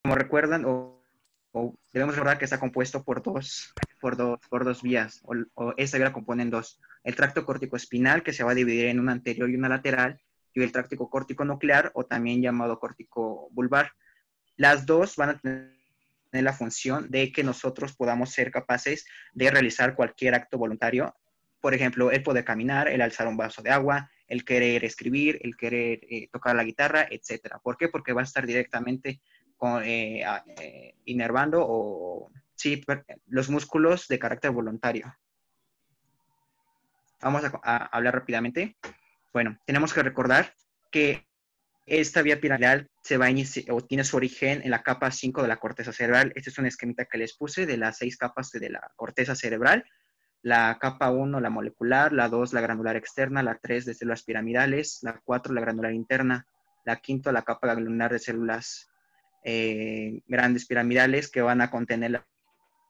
como recuerdan, o debemos recordar que está compuesto por dos vías, o esta vía la componen dos. El tracto córtico espinal, que se va a dividir en una anterior y una lateral, y el tracto córtico nuclear, o también llamado córtico vulvar. Las dos van a tener la función de que nosotros podamos ser capaces de realizar cualquier acto voluntario. Por ejemplo, el poder caminar, el alzar un vaso de agua, el querer escribir, el querer tocar la guitarra, etcétera. ¿Por qué? Porque va a estar directamente inervando o sí, los músculos de carácter voluntario. Vamos a hablar rápidamente. Bueno, tenemos que recordar que esta vía piramidal se va a iniciar o tiene su origen en la capa 5 de la corteza cerebral. Este es un esquemita que les puse de las 6 capas de la corteza cerebral. La capa 1, la molecular, la 2, la granular externa, la 3 de células piramidales, la 4, la granular interna, la 5, la capa granular de células grandes piramidales que van a contener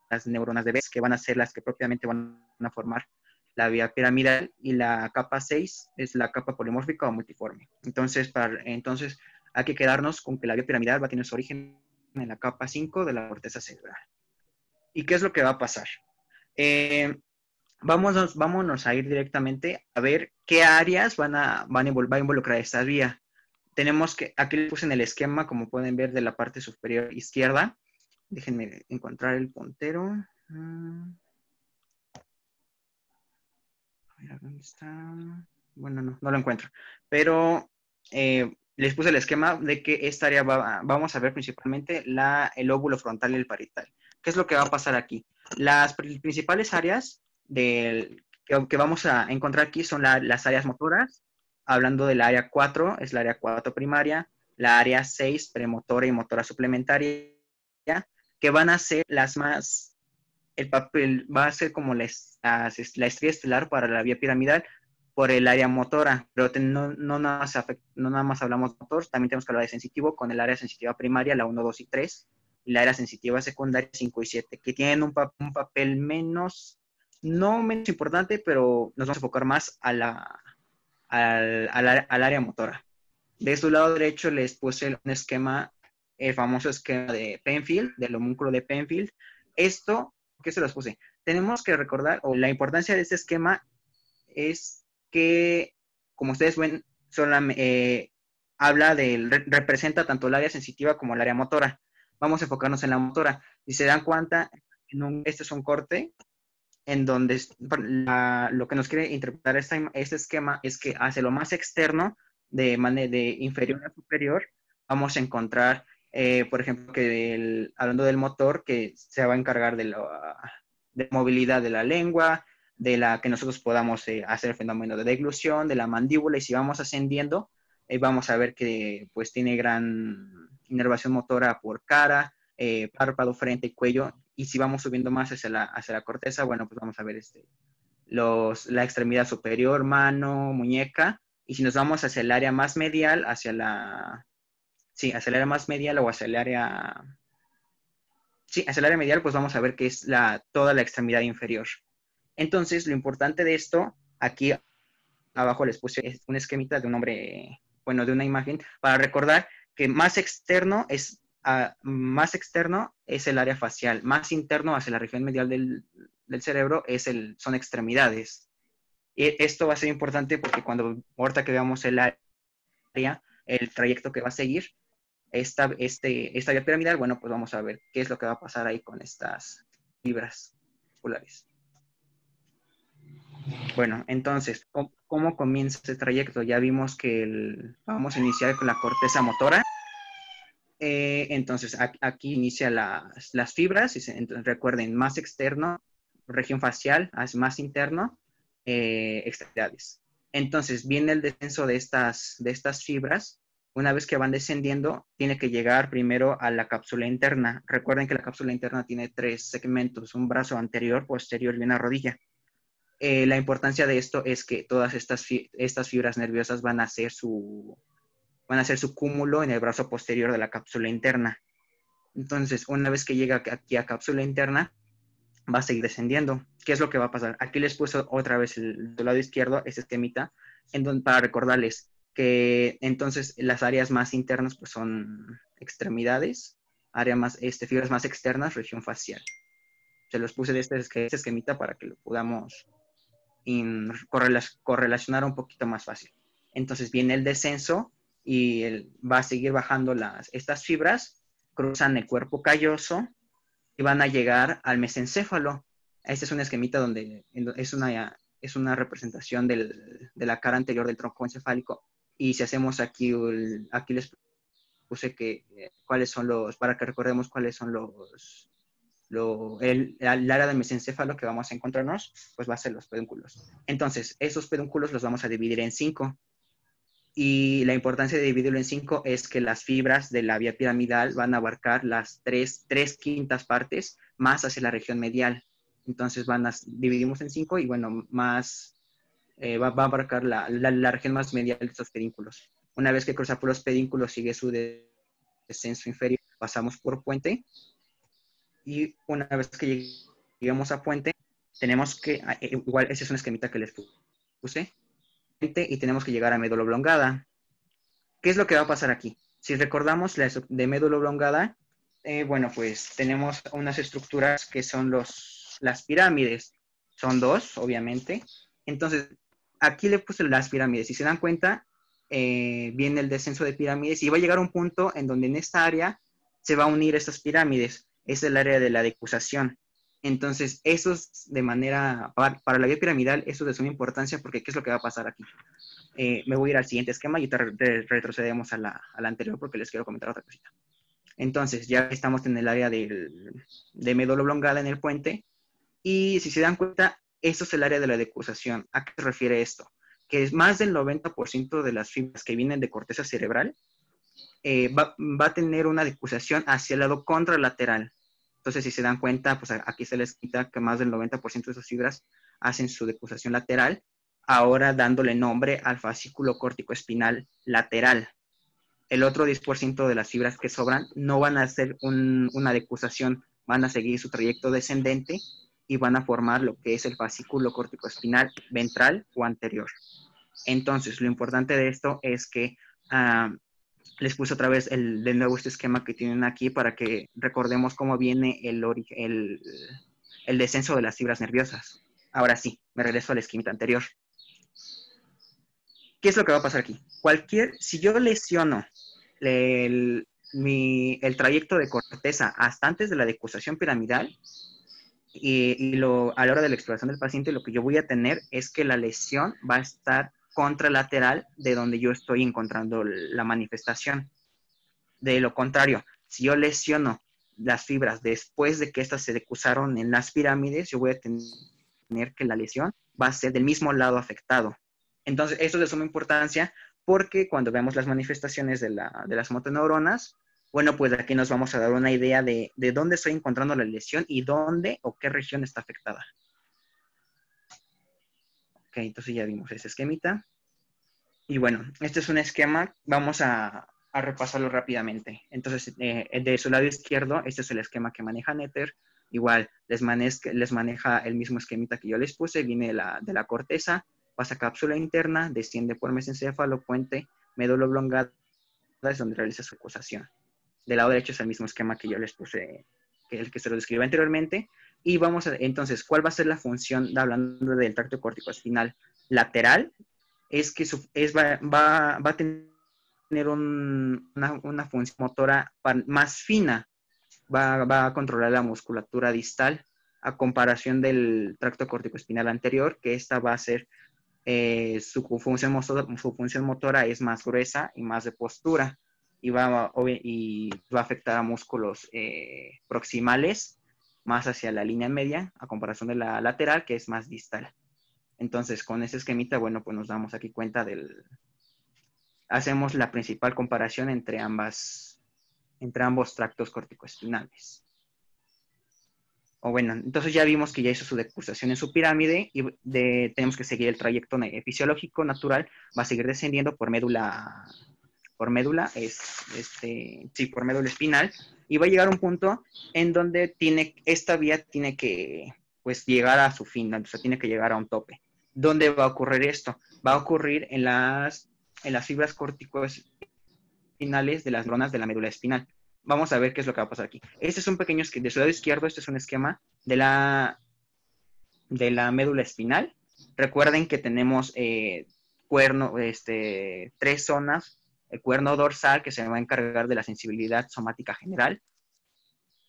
las neuronas de Bess, que van a ser las que propiamente van a formar la vía piramidal, y la capa 6 es la capa polimórfica o multiforme. Entonces hay que quedarnos con que la vía piramidal va a tener su origen en la capa 5 de la corteza cerebral. ¿Y qué es lo que va a pasar? Vámonos a ir directamente a ver qué áreas va a involucrar esta vía. Tenemos que, aquí le puse en el esquema, como pueden ver, de la parte superior izquierda. Déjenme encontrar el puntero. A ver, ¿dónde está? Bueno, no lo encuentro. Pero les puse el esquema de que esta área vamos a ver principalmente el lóbulo frontal y el parietal. ¿Qué es lo que va a pasar aquí? Las principales áreas que vamos a encontrar aquí son las áreas motoras. Hablando del área 4, es la área 4 primaria, la área 6 premotora y motora suplementaria, que van a ser las más, el papel va a ser como la estrella estelar para la vía piramidal por el área motora, pero no nada más hablamos de motor, también tenemos que hablar de sensitivo con el área sensitiva primaria, la 1, 2 y 3, y la área sensitiva secundaria 5 y 7, que tienen un papel menos, no menos importante, pero nos vamos a enfocar más al área motora. De su lado derecho les puse un esquema, el famoso esquema de Penfield, del homúnculo de Penfield. Esto, ¿qué se los puse? Tenemos que recordar, o la importancia de este esquema es que, como ustedes ven, representa tanto el área sensitiva como el área motora. Vamos a enfocarnos en la motora. Si se dan cuenta, este es un corte en donde lo que nos quiere interpretar este esquema es que hacia lo más externo, de inferior a superior, vamos a encontrar, por ejemplo, hablando del motor, que se va a encargar de movilidad de la lengua, de la que nosotros podamos hacer el fenómeno de deglución, de la mandíbula, y si vamos ascendiendo, vamos a ver que pues tiene gran inervación motora por cara, párpado, frente y cuello, y si vamos subiendo más hacia la corteza, bueno, pues vamos a ver la extremidad superior, mano, muñeca, y si nos vamos hacia el área más medial, hacia el área más medial o hacia el área medial, pues vamos a ver que es toda la extremidad inferior. Entonces, lo importante de esto, aquí abajo les puse un esquemita de un hombre, bueno, de una imagen, para recordar que más externo es el área facial, más interno hacia la región medial del cerebro son extremidades. Y esto va a ser importante porque ahorita que veamos el área, el trayecto que va a seguir, esta vía piramidal, bueno, pues vamos a ver qué es lo que va a pasar ahí con estas fibras musculares. Bueno, entonces, ¿cómo comienza este trayecto? Ya vimos que vamos a iniciar con la corteza motora. Entonces, aquí inicia las fibras. Entonces, recuerden, más externo, región facial, más interno, extremidades. Entonces, viene el descenso de estas fibras. Una vez que van descendiendo, tiene que llegar primero a la cápsula interna. Recuerden que la cápsula interna tiene 3 segmentos, un brazo anterior, posterior y una rodilla. La importancia de esto es que todas estas fibras nerviosas van a hacer su cúmulo en el brazo posterior de la cápsula interna. Entonces, una vez que llega aquí a cápsula interna, va a seguir descendiendo. ¿Qué es lo que va a pasar? Aquí les puse otra vez del lado izquierdo este esquemita para recordarles que entonces las áreas más internas pues son extremidades, área más, fibras más externas, región facial. Se los puse de este esquemita para que lo podamos correlacionar un poquito más fácil. Entonces viene el descenso y va a seguir bajando estas fibras, cruzan el cuerpo calloso y van a llegar al mesencéfalo. Este es un esquemita donde es una representación de la cara anterior del tronco encefálico. Y si hacemos aquí, aquí les puse cuáles son para que recordemos cuáles son el área del mesencéfalo que vamos a encontrarnos, pues va a ser los pedúnculos. Entonces, esos pedúnculos los vamos a dividir en 5. Y la importancia de dividirlo en 5 es que las fibras de la vía piramidal van a abarcar las 3/5 partes más hacia la región medial. Entonces dividimos en 5 y bueno, va a abarcar la región más medial de estos pedúnculos. Una vez que cruza por los pedúnculos, sigue su descenso inferior, pasamos por puente. Y una vez que lleguemos a puente, tenemos que, igual ese es un esquemita que les puse, y tenemos que llegar a médula oblongada. ¿Qué es lo que va a pasar aquí? Si recordamos de médula oblongada, bueno, pues tenemos unas estructuras que son las pirámides. Son 2, obviamente. Entonces, aquí le puse las pirámides. Si se dan cuenta, viene el descenso de pirámides y va a llegar un punto en donde en esta área se va a unir estas pirámides. Es el área de la decusación. Entonces, eso es para la vía piramidal, eso es de suma importancia porque ¿qué es lo que va a pasar aquí? Me voy a ir al siguiente esquema y retrocedemos a la anterior porque les quiero comentar otra cosita. Entonces, ya estamos en el área de médula oblongada en el puente y si se dan cuenta, esto es el área de la decusación. ¿A qué se refiere esto? Que es más del 90% de las fibras que vienen de corteza cerebral va a tener una decusación hacia el lado contralateral. Entonces, si se dan cuenta, pues aquí se les quita que más del 90% de esas fibras hacen su decusación lateral, ahora dándole nombre al fascículo córtico-espinal lateral. El otro 10% de las fibras que sobran no van a hacer una decusación, van a seguir su trayecto descendente y van a formar lo que es el fascículo córtico-espinal ventral o anterior. Entonces, lo importante de esto es que les puse otra vez de nuevo este esquema que tienen aquí para que recordemos cómo viene el descenso de las fibras nerviosas. Ahora sí, me regreso al esquema anterior. ¿Qué es lo que va a pasar aquí? Si yo lesiono el trayecto de corteza hasta antes de la decusación piramidal a la hora de la exploración del paciente, lo que yo voy a tener es que la lesión va a estar contralateral de donde yo estoy encontrando la manifestación. De lo contrario, si yo lesiono las fibras después de que estas se decusaron en las pirámides, yo voy a tener que la lesión va a ser del mismo lado afectado. Entonces, esto es de suma importancia porque cuando vemos las manifestaciones de las motoneuronas, bueno, pues aquí nos vamos a dar una idea de dónde estoy encontrando la lesión y dónde o qué región está afectada. Ok, entonces ya vimos ese esquemita. Y bueno, este es un esquema, vamos a repasarlo rápidamente. Entonces, de su lado izquierdo, este es el esquema que maneja Nether. Igual, les maneja el mismo esquemita que yo les puse, viene de la corteza, pasa cápsula interna, desciende por mesencéfalo, puente, médula oblongada, es donde realiza su decusación. Del lado derecho es el mismo esquema que yo les puse, que es el que se lo describí anteriormente. Y vamos a, entonces, ¿cuál va a ser la función, hablando del tracto córtico-espinal lateral? Es que va a tener una función motora más fina, va a controlar la musculatura distal a comparación del tracto córtico-espinal anterior, que esta va a ser, su función motora es más gruesa y más de postura y va a afectar a músculos proximales más hacia la línea media a comparación de la lateral, que es más distal. Entonces, con ese esquemita, bueno, pues nos damos aquí cuenta hacemos la principal comparación entre ambos tractos corticoespinales. O bueno, entonces ya vimos que ya hizo su decusación en su pirámide y tenemos que seguir el trayecto fisiológico natural, va a seguir descendiendo por médula espinal y va a llegar a un punto en donde esta vía tiene que pues llegar a su fin, o sea, tiene que llegar a un tope. ¿Dónde va a ocurrir esto? Va a ocurrir en las fibras corticoespinales de las neuronas de la médula espinal. vamos a ver qué es lo que va a pasar aquí. Este es un pequeño esquema, de su lado izquierdo, este es un esquema de la médula espinal. Recuerden que tenemos tres zonas: el cuerno dorsal, que se va a encargar de la sensibilidad somática general;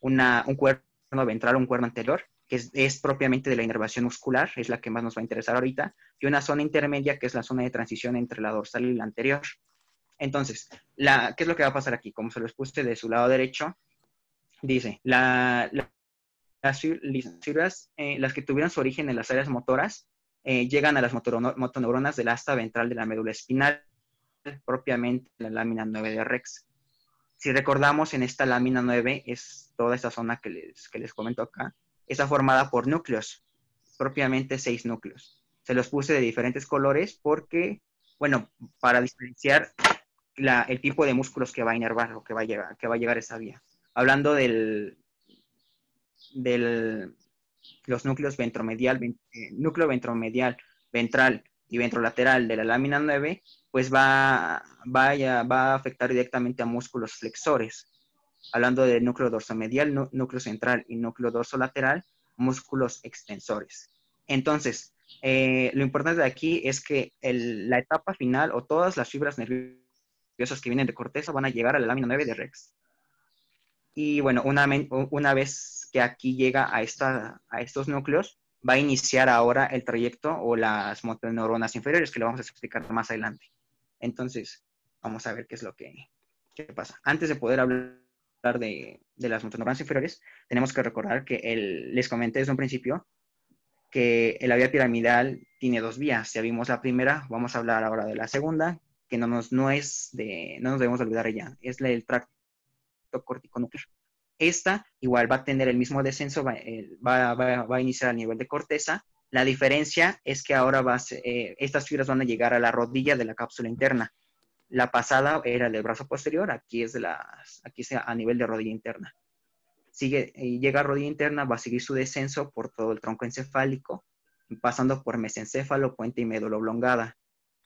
un cuerno ventral, un cuerno anterior, que es propiamente de la inervación muscular, es la que más nos va a interesar ahorita; y una zona intermedia, que es la zona de transición entre la dorsal y la anterior. Entonces, ¿qué es lo que va a pasar aquí? Como se los puse de su lado derecho, dice, las fibras, las que tuvieron su origen en las áreas motoras, llegan a las motoneuronas del asta ventral de la médula espinal, propiamente la lámina 9 de Rex. Si recordamos, en esta lámina 9 es toda esta zona que les comento acá, está formada por núcleos, propiamente 6 núcleos. Se los puse de diferentes colores porque, bueno, para diferenciar el tipo de músculos que va a inervar o que va a llegar a esa vía. Hablando del los núcleos núcleo ventromedial, ventral y ventrolateral de la lámina 9, pues va a afectar directamente a músculos flexores. Hablando del núcleo dorsomedial, núcleo central y núcleo dorsolateral, músculos extensores. Entonces, lo importante de aquí es que la etapa final, o todas las fibras nerviosas que vienen de corteza, van a llegar a la lámina 9 de Rex. Y bueno, una vez que aquí llega a estos núcleos, va a iniciar ahora el trayecto o las motoneuronas inferiores, que lo vamos a explicar más adelante. Entonces, vamos a ver qué es lo que pasa. Antes de poder hablar de las motoneuronas inferiores, tenemos que recordar que les comenté desde un principio que la vía piramidal tiene dos vías. Ya vimos la primera, vamos a hablar ahora de la segunda, que no nos debemos olvidar ella, es el tracto corticonuclear. Esta igual va a tener el mismo descenso, va a iniciar a nivel de corteza. La diferencia es que ahora estas fibras van a llegar a la rodilla de la cápsula interna. La pasada era del brazo posterior, aquí es a nivel de rodilla interna. Llega a rodilla interna, va a seguir su descenso por todo el tronco encefálico, pasando por mesencéfalo, puente y médula oblongada.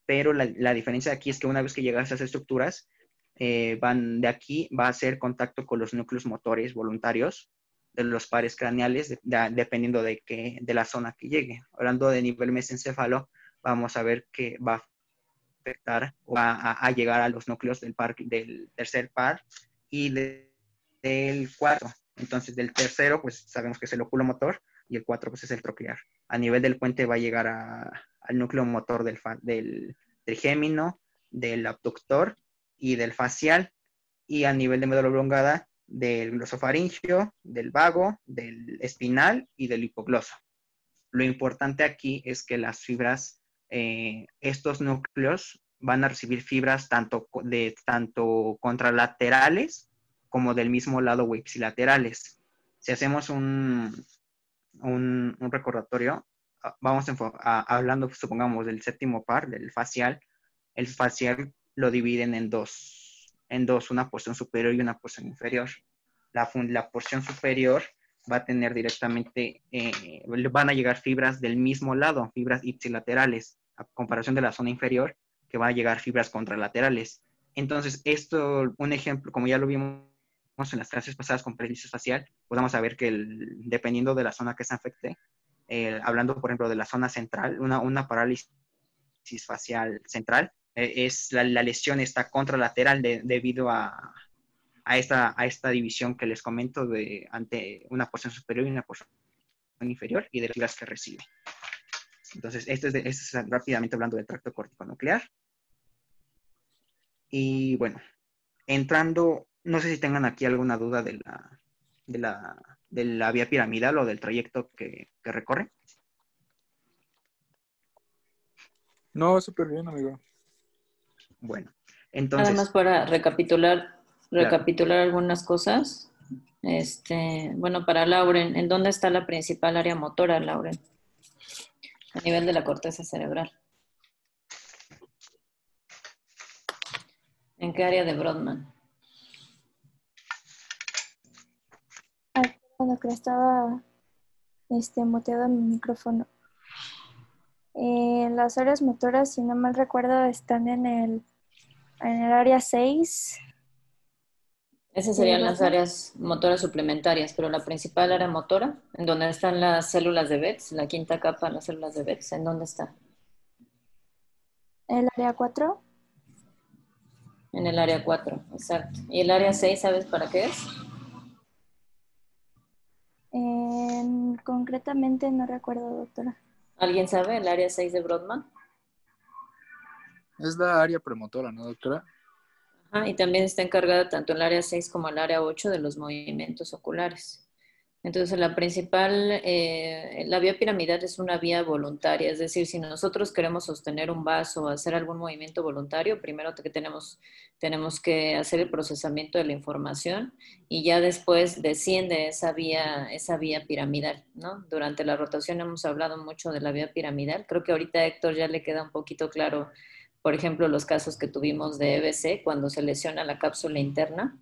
Pero la diferencia aquí es que una vez que llega a esas estructuras, de aquí va a hacer contacto con los núcleos motores voluntarios de los pares craneales, dependiendo de la zona que llegue. Hablando de nivel mesencéfalo, vamos a ver que va a afectar o va a llegar a los núcleos del tercer par y del cuarto. Entonces, del tercero, pues sabemos que es el oculomotor, y el cuatro, pues es el troclear. A nivel del puente va a llegar al núcleo motor del trigémino, del abductor y del facial, y a nivel de médula oblongada del glosofaringio, del vago, del espinal y del hipogloso. Lo importante aquí es que las fibras, estos núcleos van a recibir fibras tanto contralaterales como del mismo lado o ipsilaterales. Si hacemos un recordatorio, vamos hablando, supongamos, del séptimo par, del facial. El facial lo dividen en dos, una porción superior y una porción inferior. La porción superior va a tener directamente, van a llegar fibras del mismo lado, fibras ipsilaterales, a comparación de la zona inferior, que van a llegar fibras contralaterales. Entonces, un ejemplo, como ya lo vimos en las clases pasadas con parálisis facial, pues vamos a ver que dependiendo de la zona que se afecte, hablando, por ejemplo, de la zona central, una parálisis facial central, la lesión está contralateral debido a esta división que les comento ante una porción superior y una porción inferior y de las fibras que recibe. Entonces, esto es rápidamente hablando del tracto corticonuclear. Y bueno, entrando, no sé si tengan aquí alguna duda de la vía piramidal o del trayecto que recorre. No, súper bien, amigo. Bueno, Nada más entonces, para claro. recapitular algunas cosas. Bueno, para Lauren, ¿en dónde está la principal área motora, Lauren? A nivel de la corteza cerebral. ¿En qué área de Brodmann? Ay, perdón, que estaba muteado mi micrófono. Las áreas motoras, si no mal recuerdo, están en el área 6, Esas serían las Rodman. áreas motoras suplementarias, pero la principal área motora, en donde están las células de Betz, la quinta capa de las células de Betz, ¿en dónde está? El área 4. En el área 4, exacto. ¿Y el área 6, sabes para qué es? Concretamente no recuerdo, doctora. ¿Alguien sabe el área 6 de Brodmann? Es la área premotora, ¿no, doctora? Ajá, y también está encargada tanto el área 6 como el área 8 de los movimientos oculares. Entonces, la principal, la vía piramidal es una vía voluntaria, es decir, si nosotros queremos sostener un vaso o hacer algún movimiento voluntario, primero que tenemos que hacer el procesamiento de la información y ya después desciende esa vía piramidal, ¿no? Durante la rotación hemos hablado mucho de la vía piramidal. Creo que ahorita a Héctor ya le queda un poquito claro, por ejemplo, los casos que tuvimos de EBC cuando se lesiona la cápsula interna.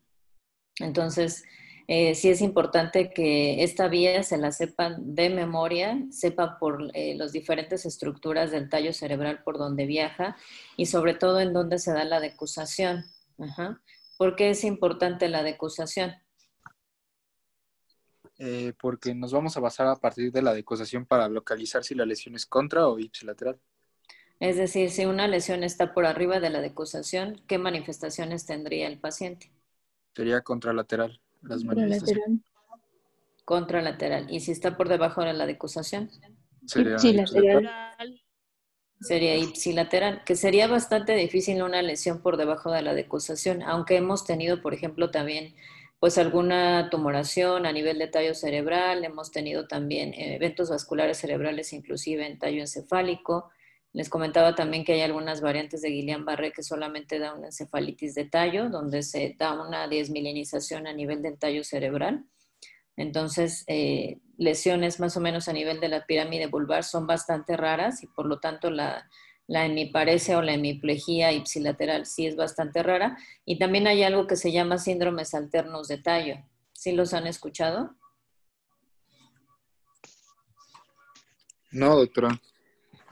Entonces, sí es importante que esta vía se la sepan de memoria, sepan por las diferentes estructuras del tallo cerebral por donde viaja y sobre todo en dónde se da la decusación. Ajá. ¿Por qué es importante la decusación? Porque nos vamos a basar a partir de la decusación para localizar si la lesión es contra o ipsilateral. Es decir, si una lesión está por arriba de la decusación, ¿qué manifestaciones tendría el paciente? Sería contralateral las manifestaciones. Contralateral. ¿Y si está por debajo de la decusación? Sería Ipsilateral. Sería ipsilateral, que sería bastante difícil una lesión por debajo de la decusación, aunque hemos tenido, por ejemplo, también pues alguna tumoración a nivel de tallo cerebral, hemos tenido también eventos vasculares cerebrales, inclusive en tallo encefálico. Les comentaba también que hay algunas variantes de Guillain-Barré que solamente da una encefalitis de tallo, donde se da una desmielinización a nivel del tallo cerebral. Entonces, lesiones más o menos a nivel de la pirámide vulvar son bastante raras y por lo tanto la hemiparesia o la hemiplegia ipsilateral sí es bastante rara. Y también hay algo que se llama síndromes alternos de tallo. ¿Sí los han escuchado? No, doctora.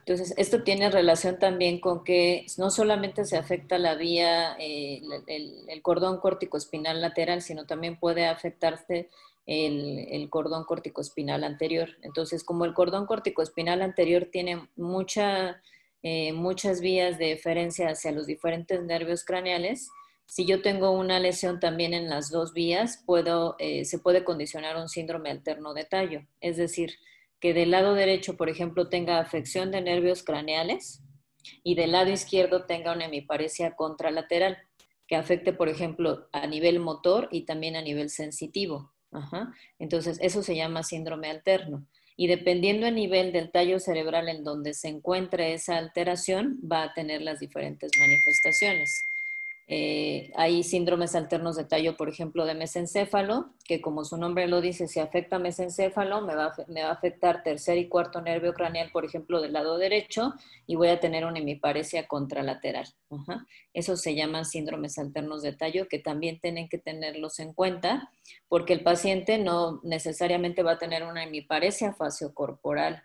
Entonces, esto tiene relación también con que no solamente se afecta la vía, el cordón córtico-espinal lateral, sino también puede afectarse el cordón córtico-espinal anterior. Entonces, como el cordón córtico-espinal anterior tiene muchas vías de deferencia hacia los diferentes nervios craneales, si yo tengo una lesión también en las dos vías, se puede condicionar un síndrome alterno de tallo. Es decir, que del lado derecho, por ejemplo, tenga afección de nervios craneales y del lado izquierdo tenga una hemiparesia contralateral, que afecte, por ejemplo, a nivel motor y también a nivel sensitivo. Ajá. Entonces, eso se llama síndrome alterno. Y dependiendo del nivel del tallo cerebral en donde se encuentre esa alteración, va a tener las diferentes manifestaciones. Hay síndromes alternos de tallo, por ejemplo, de mesencéfalo, que como su nombre lo dice, si afecta mesencéfalo, me va a afectar tercer y cuarto nervio craneal, por ejemplo, del lado derecho, y voy a tener una hemiparesia contralateral. Ajá. Esos se llaman síndromes alternos de tallo, que también tienen que tenerlos en cuenta, porque el paciente no necesariamente va a tener una hemiparesia faciocorporal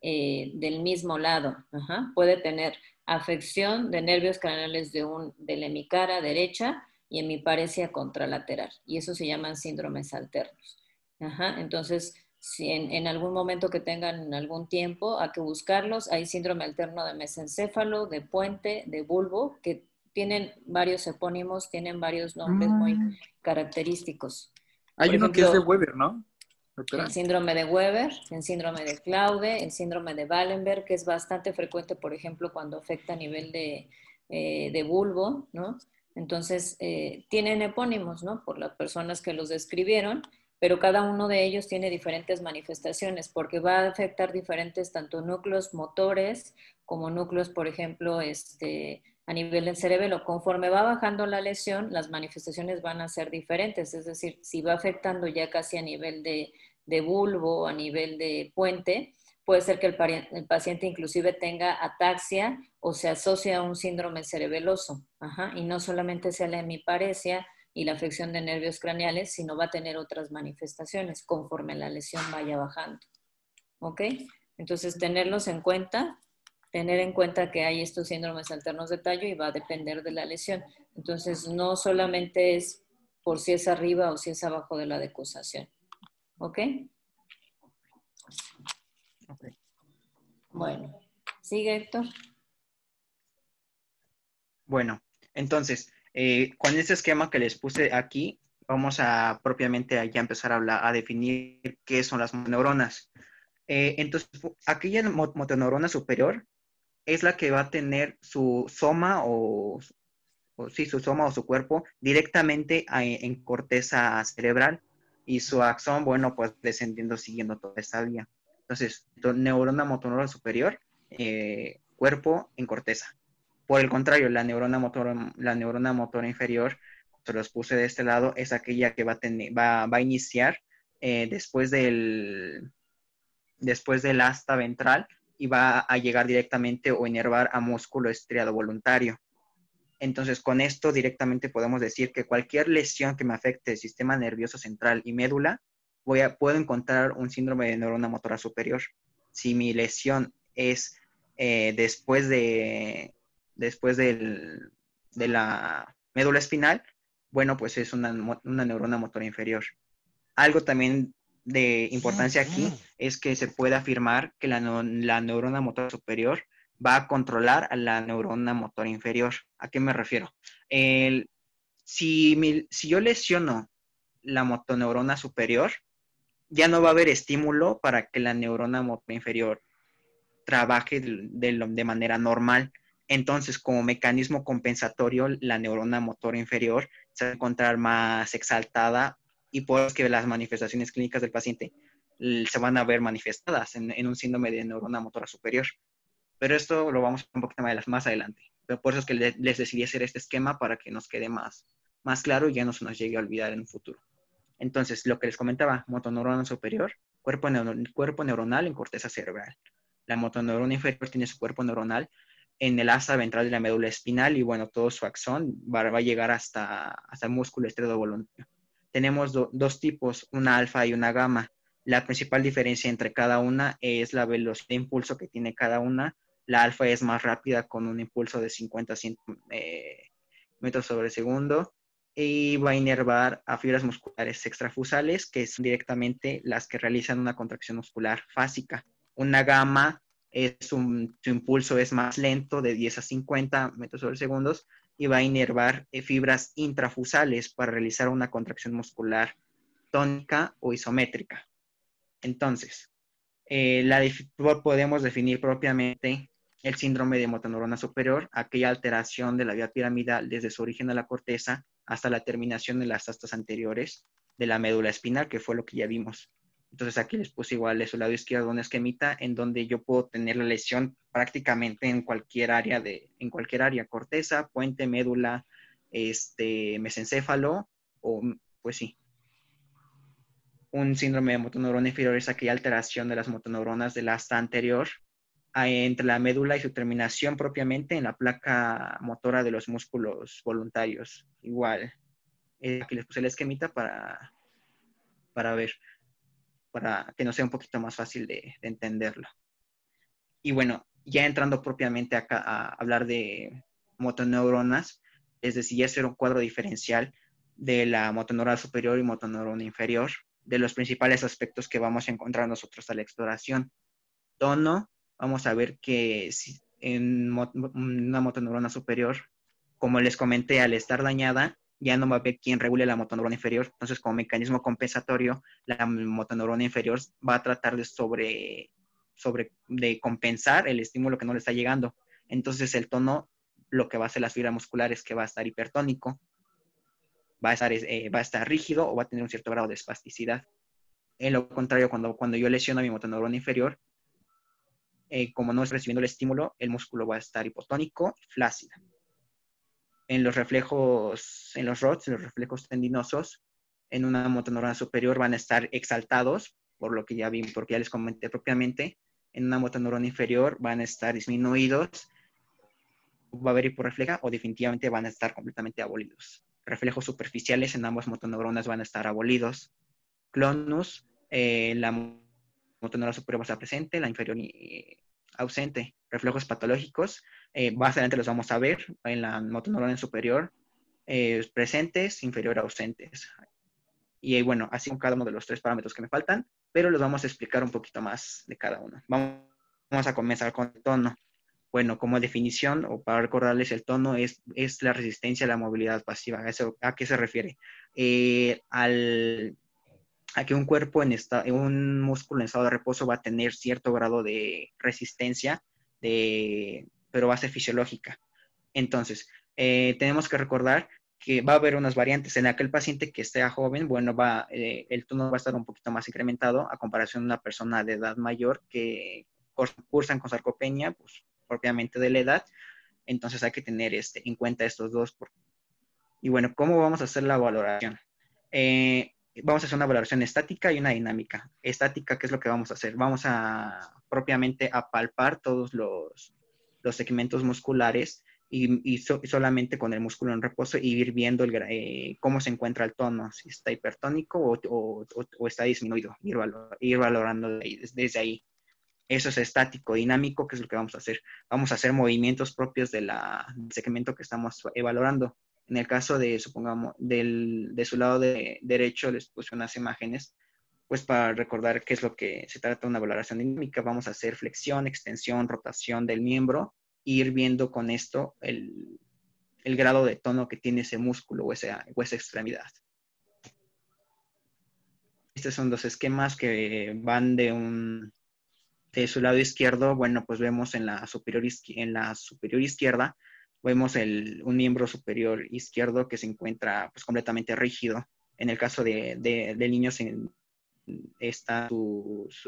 del mismo lado. Ajá. Puede tener afección de nervios craneales de la hemicara derecha y hemiparesia contralateral. Y eso se llaman síndromes alternos. Ajá. Entonces, si en algún momento que tengan algún tiempo, hay que buscarlos. Hay síndrome alterno de mesencéfalo, de puente, de bulbo, que tienen varios epónimos, tienen varios nombres muy característicos. Hay Por uno que es de ejemplo, Weber, ¿no, doctora? el síndrome de Weber, el síndrome de Claude, el síndrome de Wallenberg, que es bastante frecuente, por ejemplo, cuando afecta a nivel de bulbo, ¿no? Entonces, tienen epónimos, ¿no? Por las personas que los describieron, pero cada uno de ellos tiene diferentes manifestaciones, porque va a afectar diferentes tanto núcleos motores como núcleos, por ejemplo, a nivel del cerebelo. Conforme va bajando la lesión, las manifestaciones van a ser diferentes, es decir, si va afectando ya casi a nivel de bulbo, a nivel de puente, puede ser que el paciente inclusive tenga ataxia o se asocie a un síndrome cerebeloso. Ajá, y no solamente sea la hemiparesia y la afección de nervios craneales, sino va a tener otras manifestaciones conforme la lesión vaya bajando. ¿Ok? Entonces, tenerlos en cuenta, tener en cuenta que hay estos síndromes alternos de tallo y va a depender de la lesión. Entonces, no solamente es por si es arriba o si es abajo de la decusación. ¿Ok? Ok. Bueno, sigue Héctor. Bueno, entonces, con este esquema que les puse aquí, vamos a propiamente ya empezar a hablar, a definir qué son las neuronas. Entonces, aquella motoneurona superior es la que va a tener su soma sí, su soma o su cuerpo directamente en corteza cerebral y su axón, bueno, pues descendiendo, siguiendo toda esta vía. Entonces, neurona motoneurona superior, cuerpo en corteza. Por el contrario, la neurona motora inferior, se los puse de este lado, es aquella que va a iniciar después después del asta ventral y va a llegar directamente o inervar a músculo estriado voluntario. Entonces, con esto directamente podemos decir que cualquier lesión que me afecte el sistema nervioso central y médula, puedo encontrar un síndrome de neurona motora superior. Si mi lesión es después de la médula espinal, bueno, pues es una neurona motora inferior. Algo también de importancia aquí es que se puede afirmar que la neurona motora superior va a controlar a la neurona motora inferior. ¿A qué me refiero? Si yo lesiono la motoneurona superior, ya no va a haber estímulo para que la neurona motora inferior trabaje de manera normal. Entonces, como mecanismo compensatorio, la neurona motora inferior se va a encontrar más exaltada y por eso es que las manifestaciones clínicas del paciente se van a ver manifestadas en un síndrome de neurona motora superior. Pero esto lo vamos a ver un poquito más adelante. Pero por eso es que les decidí hacer este esquema para que nos quede más claro y ya no se nos llegue a olvidar en un futuro. Entonces, lo que les comentaba, motoneurona superior, cuerpo neuronal en corteza cerebral. La motoneurona inferior tiene su cuerpo neuronal en el asa ventral de la médula espinal y bueno, todo su axón va a llegar hasta el músculo estriado voluntario. Tenemos dos tipos, una alfa y una gamma. La principal diferencia entre cada una es la velocidad de impulso que tiene cada una. La alfa es más rápida con un impulso de 50 a 100 metros sobre segundo y va a inervar a fibras musculares extrafusales, que son directamente las que realizan una contracción muscular fásica. Una gamma su impulso es más lento, de 10 a 50 metros sobre segundos, y va a inervar fibras intrafusales para realizar una contracción muscular tónica o isométrica. Entonces, podemos definir propiamente el síndrome de motoneurona superior, aquella alteración de la vía piramidal desde su origen a la corteza hasta la terminación de las astas anteriores de la médula espinal, que fue lo que ya vimos. Entonces aquí les puse igual de su lado izquierdo una esquemita en donde yo puedo tener la lesión prácticamente en cualquier área, corteza, puente, médula, mesencéfalo, o pues sí, un síndrome de motoneurona inferior es aquella alteración de las motoneuronas del asta anterior entre la médula y su terminación propiamente en la placa motora de los músculos voluntarios. Igual, aquí les puse la esquemita para ver, para que nos sea un poquito más fácil de entenderlo. Y bueno, ya entrando propiamente acá a hablar de motoneuronas, es decir, ya hacer un cuadro diferencial de la motoneurona superior y motoneurona inferior, de los principales aspectos que vamos a encontrar nosotros a la exploración. Tono, vamos a ver que en una motoneurona superior, como les comenté, al estar dañada, ya no va a haber quien regule la motoneurona inferior. Entonces, como mecanismo compensatorio, la motoneurona inferior va a tratar de compensar el estímulo que no le está llegando. Entonces, el tono, lo que va a hacer las fibras musculares, que va a estar hipertónico, va a estar rígido o va a tener un cierto grado de espasticidad. En lo contrario, cuando yo lesiono mi motoneurona inferior, como no es recibiendo el estímulo, el músculo va a estar hipotónico y flácido. En los reflejos, en los ROTS, en los reflejos tendinosos, en una motoneurona superior van a estar exaltados, porque ya les comenté propiamente. En una motoneurona inferior van a estar disminuidos, va a haber hiporrefleja o definitivamente van a estar completamente abolidos. Reflejos superficiales en ambas motoneuronas van a estar abolidos. Clonus, la motoneurona superior va a estar presente, la inferior ausente. Reflejos patológicos, más adelante los vamos a ver en la motoneurona superior. presentes, inferior a ausentes. Y bueno, así con cada uno de los 3 parámetros que me faltan, pero los vamos a explicar un poquito más de cada uno. Vamos a comenzar con el tono. Bueno, como definición, o para recordarles, el tono es la resistencia a la movilidad pasiva. ¿A qué se refiere? A que un cuerpo un músculo en estado de reposo va a tener cierto grado de resistencia, pero va a ser fisiológica. Entonces, tenemos que recordar que va a haber unas variantes. En aquel paciente que sea joven, bueno, el tono va a estar un poquito más incrementado a comparación de una persona de edad mayor que cursan con sarcopenia, pues propiamente de la edad. Entonces hay que tener en cuenta estos dos. Y bueno, ¿cómo vamos a hacer la valoración? Vamos a hacer una valoración estática y una dinámica. Estática, ¿qué es lo que vamos a hacer? Vamos a propiamente a palpar todos los segmentos musculares y solamente con el músculo en reposo y ir viendo cómo se encuentra el tono, si está hipertónico o está disminuido, ir valorando desde ahí. Eso es estático. Dinámico, ¿qué es lo que vamos a hacer? Vamos a hacer movimientos propios del segmento que estamos evaluando. En el caso de, supongamos, de su lado derecho, les puse unas imágenes, pues para recordar qué es lo que se trata de una valoración dinámica. Vamos a hacer flexión, extensión, rotación del miembro, e ir viendo con esto el grado de tono que tiene ese músculo o esa extremidad. Estos son dos esquemas que van de su lado izquierdo. Bueno, pues vemos en la superior izquierda, vemos un miembro superior izquierdo que se encuentra pues completamente rígido. En el caso de niños,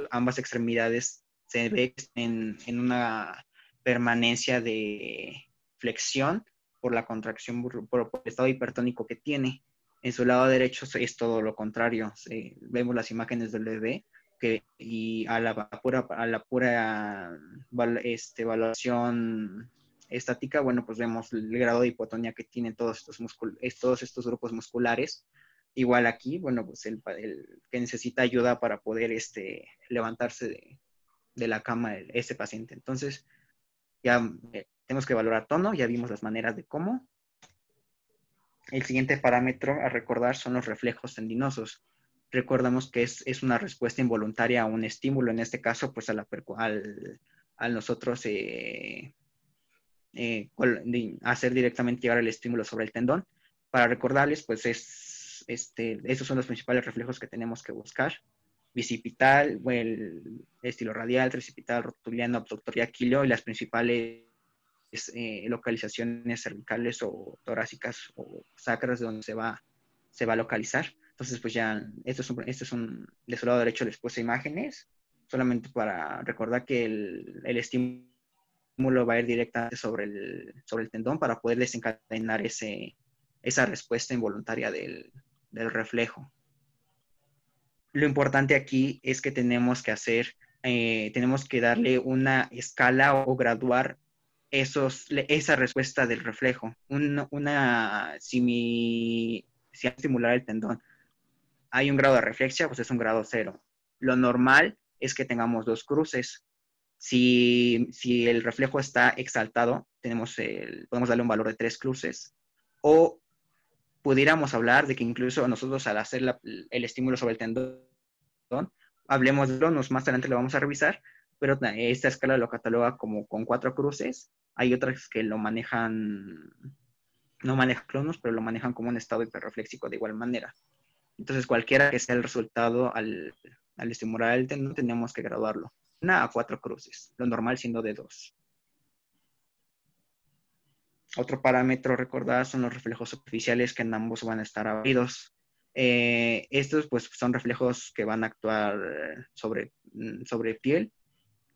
ambas extremidades se ve en una permanencia de flexión por la contracción, por el estado hipertónico que tiene. En su lado derecho es todo lo contrario. Vemos las imágenes del bebé y a la pura evaluación estática, bueno, pues vemos el grado de hipotonía que tienen todos estos grupos musculares. Igual aquí, bueno, pues el que necesita ayuda para poder levantarse de la cama este paciente. Entonces, ya tenemos que valorar tono, ya vimos las maneras de cómo. El siguiente parámetro a recordar son los reflejos tendinosos. Recordamos que es una respuesta involuntaria a un estímulo, en este caso, pues al nosotros hacer directamente llegar el estímulo sobre el tendón. Para recordarles, pues esos son los principales reflejos que tenemos que buscar. Bicipital, el estilo radial, tricipital, rotuliano, abductor y aquileo, y las principales localizaciones cervicales o torácicas o sacras de donde se va a localizar. Entonces, pues ya, de su lado derecho les puse imágenes, solamente para recordar que el estímulo va a ir directamente sobre el tendón para poder desencadenar esa respuesta involuntaria del reflejo. Lo importante aquí es que tenemos que darle una escala o graduar esa respuesta del reflejo. Si al estimular el tendón hay un grado de reflexia, pues es un grado 0. Lo normal es que tengamos 2 cruces. Si el reflejo está exaltado, podemos darle un valor de 3 cruces. O pudiéramos hablar de que incluso nosotros al hacer el estímulo sobre el tendón, hablemos de clonos, más adelante lo vamos a revisar, pero esta escala lo cataloga como con 4 cruces. Hay otras que no manejan clonos, pero lo manejan como un estado hiperreflexivo de igual manera. Entonces, cualquiera que sea el resultado al estimular el tendón, tenemos que graduarlo. 1 a 4 cruces, lo normal siendo de 2. Otro parámetro a recordar son los reflejos superficiales, que en ambos van a estar abridos. Estos pues son reflejos que van a actuar sobre piel.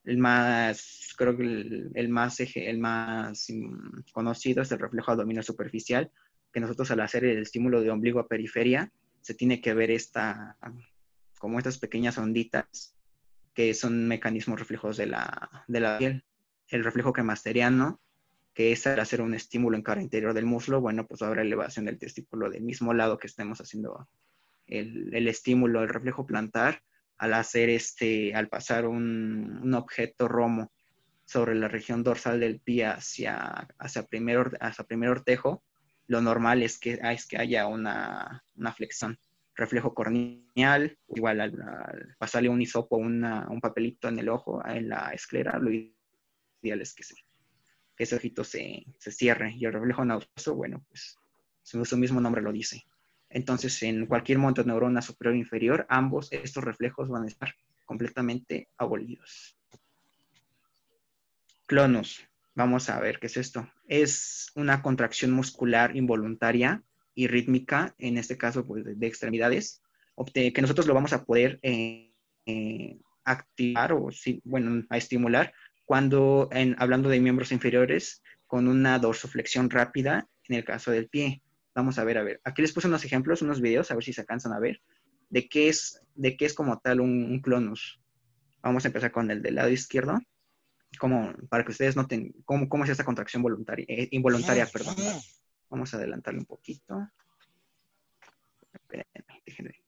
Creo que el más conocido es el reflejo abdominal superficial, que nosotros al hacer el estímulo de ombligo a periferia, se tiene que ver como estas pequeñas onditas, que son mecanismos reflejos de la piel. El reflejo cremasteriano, que es al hacer un estímulo en cara interior del muslo, bueno, pues habrá elevación del testículo del mismo lado que estemos haciendo el estímulo. El reflejo plantar, al pasar un objeto romo sobre la región dorsal del pie hacia primer ortejo, lo normal es que haya una flexión. Reflejo corneal, igual al pasarle un hisopo, un papelito en el ojo, en la esclera, lo ideal es que ese ojito se cierre. Y el reflejo nauseoso, bueno, pues su mismo nombre lo dice. Entonces, en cualquier motoneurona superior o inferior, ambos estos reflejos van a estar completamente abolidos. Clonus. Vamos a ver qué es esto. Es una contracción muscular involuntaria y rítmica, en este caso pues, de extremidades, que nosotros lo vamos a poder activar o, sí, bueno, a estimular cuando, hablando de miembros inferiores, con una dorsoflexión rápida en el caso del pie. Vamos a ver. Aquí les puse unos ejemplos, unos videos, a ver si se alcanzan a ver, de qué es como tal un clonus. Vamos a empezar con el del lado izquierdo, para que ustedes noten cómo es esta contracción involuntaria, perdón. Vamos a adelantarle un poquito. Espérenme, déjenme.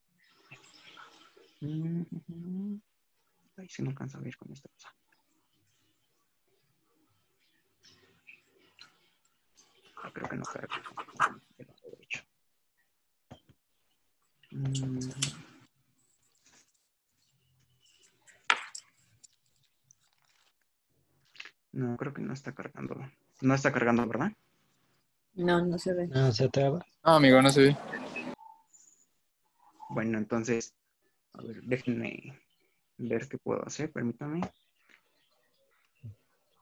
Ahí sí no alcanza a ver con esta cosa. Creo que no carga. No, creo que no está cargando. No está cargando, ¿verdad? No, no se ve. No, se traba. No, amigo, no se ve. Bueno, entonces, a ver, déjenme ver qué puedo hacer, permítame.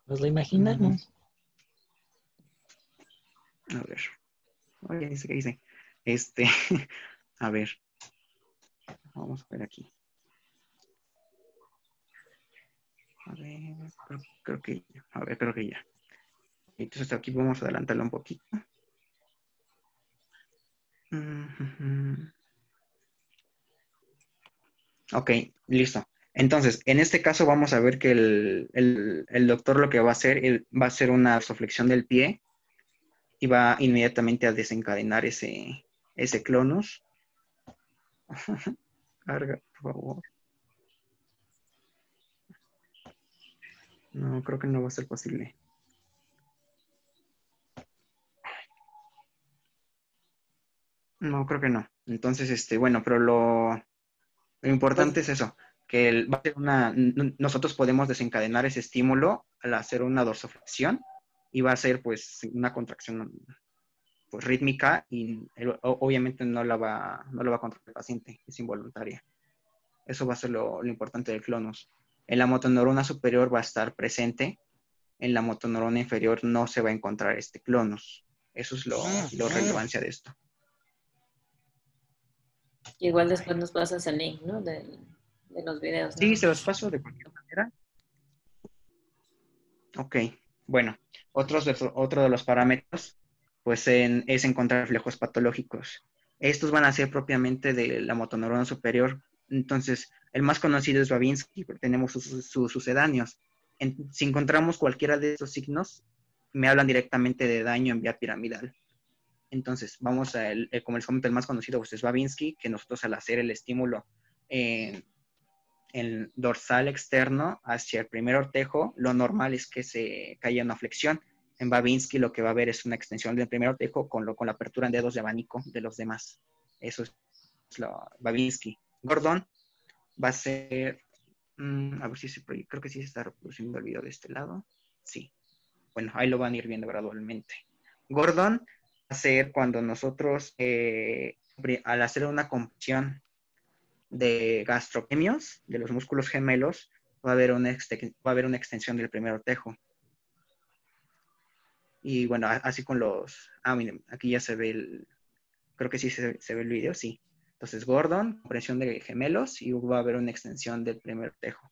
Nos lo imaginamos. A ver. Oye, dice que dice. A ver. Vamos a ver aquí. A ver, creo que ya. A ver, creo que ya. Entonces aquí vamos a adelantarlo un poquito. Ok, listo. Entonces, en este caso vamos a ver que el doctor lo que va a hacer, va a hacer una dorsoflexión del pie y va inmediatamente a desencadenar ese clonus. Carga, por favor. No, creo que no va a ser posible. No, creo que no. Entonces, bueno, pero lo importante es eso, que va a ser nosotros podemos desencadenar ese estímulo al hacer una dorsoflexión y va a ser pues una contracción pues rítmica y obviamente no la va a controlar el paciente, es involuntaria. Eso va a ser lo importante del clonus. En la motoneurona superior va a estar presente, en la motoneurona inferior no se va a encontrar este clonus. Eso es lo relevancia de esto. Igual después nos pasas el link, ¿no? De los videos, ¿no? Sí, se los paso de cualquier manera. Ok, bueno, otro de los parámetros pues es encontrar reflejos patológicos. Estos van a ser propiamente de la motoneurona superior. Entonces, el más conocido es Babinski, pero tenemos sus sucedáneos. Si encontramos cualquiera de estos signos, me hablan directamente de daño en vía piramidal. Entonces, vamos como les comento, el más conocido pues, es Babinski, que nosotros al hacer el estímulo el dorsal externo hacia el primer ortejo, lo normal es que haya una flexión. En Babinski lo que va a haber es una extensión del primer ortejo con la apertura en dedos de abanico de los demás. Eso es Babinski. Gordon va a ser, a ver si creo que sí se está reproduciendo el video de este lado. Sí. Bueno, ahí lo van a ir viendo gradualmente. Gordon va a ser cuando nosotros, al hacer una compresión de gastrocnemios, de los músculos gemelos, va a haber una extensión del primer ortejo. Y bueno, así con miren, aquí ya se ve creo que sí se ve el video, sí. Entonces, Gordon, compresión de gemelos y va a haber una extensión del primer ortejo.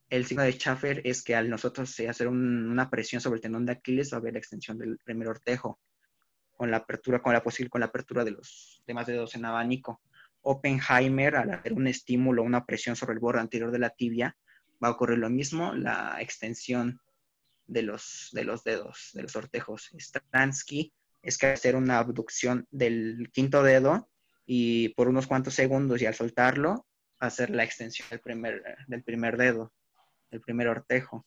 El signo de Schaffer es que al nosotros hacer una presión sobre el tendón de Aquiles va a haber la extensión del primer ortejo con la apertura de los demás dedos en abanico. Oppenheimer, al hacer un estímulo, una presión sobre el borde anterior de la tibia, va a ocurrir lo mismo, la extensión de los dedos, de los ortejos. Stransky es que hacer una abducción del quinto dedo y por unos cuantos segundos y al soltarlo, hacer la extensión del primer dedo, del primer ortejo.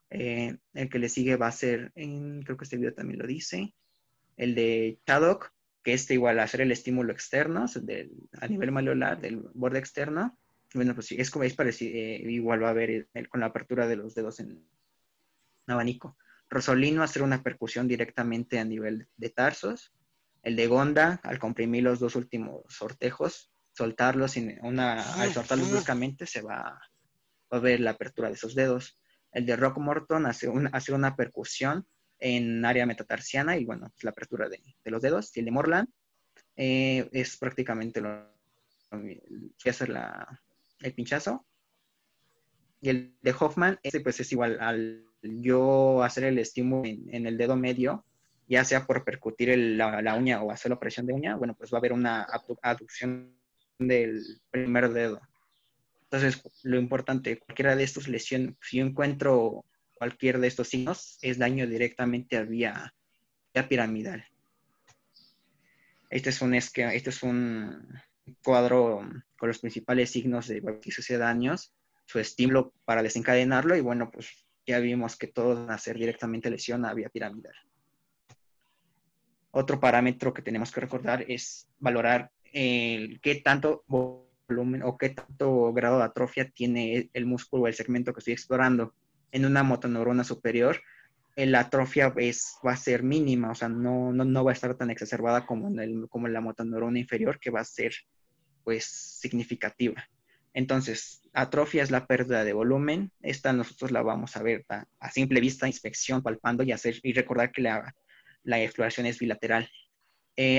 El que le sigue va a ser, creo que este video también lo dice, el de Chaddock, que igual hacer el estímulo externo a nivel malleolar del borde externo. Bueno, pues sí, es parecido, igual va a haber con la apertura de los dedos en abanico. Rosolino, hacer una percusión directamente a nivel de tarsos. El de Gonda, al comprimir los dos últimos sortejos, soltarlos, al soltarlos bruscamente se va a ver la apertura de esos dedos. El de Rockmorton, hacer una percusión en área metatarsiana y bueno, pues la apertura de los dedos. Y el de Morland es prácticamente que hacer el pinchazo. Y el de Hoffman, pues es igual al yo hacer el estímulo en el dedo medio, ya sea por percutir la uña o hacer la presión de uña, bueno, pues va a haber una aducción del primer dedo. Entonces, lo importante, cualquiera de estas lesiones, si yo encuentro cualquier de estos signos, es daño directamente a vía piramidal. Este es un cuadro con los principales signos de daños, su estímulo para desencadenarlo, y bueno, pues ya vimos que todos van a ser directamente lesión a vía piramidal. Otro parámetro que tenemos que recordar es valorar qué tanto volumen o qué tanto grado de atrofia tiene el músculo o el segmento que estoy explorando. En una motoneurona superior, la atrofia va a ser mínima, o sea, no va a estar tan exacerbada como en la motoneurona inferior, que va a ser, pues, significativa. Entonces, atrofia es la pérdida de volumen. Esta nosotros la vamos a ver a simple vista, inspección, palpando y recordar que la exploración es bilateral.